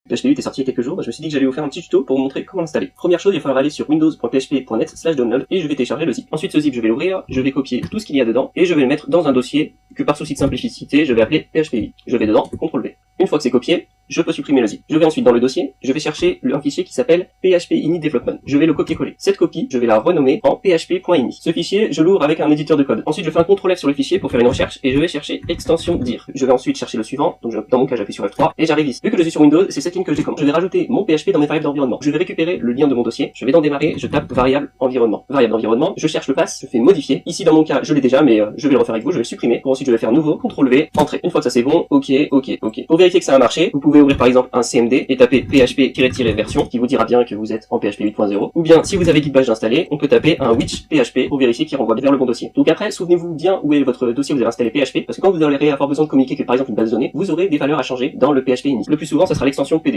PHP 8 est sorti il y a quelques jours, je me suis dit que j'allais vous faire un petit tuto pour vous montrer comment l'installer. Première chose, il va falloir aller sur windows.php.net/download et je vais télécharger le zip. Ensuite, ce zip, je vais l'ouvrir, je vais copier tout ce qu'il y a dedans et je vais le mettre dans un dossier que par souci de simplicité, je vais appeler PHP 8. Je vais dedans, CTRL V. Une fois que c'est copié, je peux supprimer le zip. Je vais ensuite dans le dossier, je vais chercher un fichier qui s'appelle PHP init development. Je vais le copier-coller. Cette copie, je vais la renommer en php.ini. Ce fichier, je l'ouvre avec un éditeur de code. Ensuite, je fais un CTRL F sur le fichier pour faire une recherche et je vais chercher extension dir. Je vais ensuite chercher le suivant, donc dans mon cas, j'appuie sur F3 et j'arrive ici. Vu que je suis sur Windows, c'est cette ligne que j'ai commandée. Je vais rajouter mon PHP dans mes variables d'environnement. Je vais récupérer le lien de mon dossier. Je vais dans démarrer, je tape variable environnement. Variable d'environnement, je cherche le pass, je fais modifier. Ici, dans mon cas, je l'ai déjà, mais je vais le refaire avec vous, je vais le supprimer. Pour ensuite, je vais faire nouveau, CTRL V, entrée. Une fois que ça c'est bon, OK. Pour vérifier que ça a marché, vous pouvez ouvrir par exemple un CMD et taper php-version qui vous dira bien que vous êtes en PHP 8.0. Ou bien, si vous avez Gitbash installé, on peut taper un which PHP pour vérifier qu'il renvoie vers le bon dossier. Donc après, souvenez-vous bien où est votre dossier où vous avez installé PHP, parce que quand vous allez avoir besoin de communiquer avec par exemple une base de données, vous aurez des valeurs à changer dans le PHP init. Le plus souvent, ça sera l'extension PD.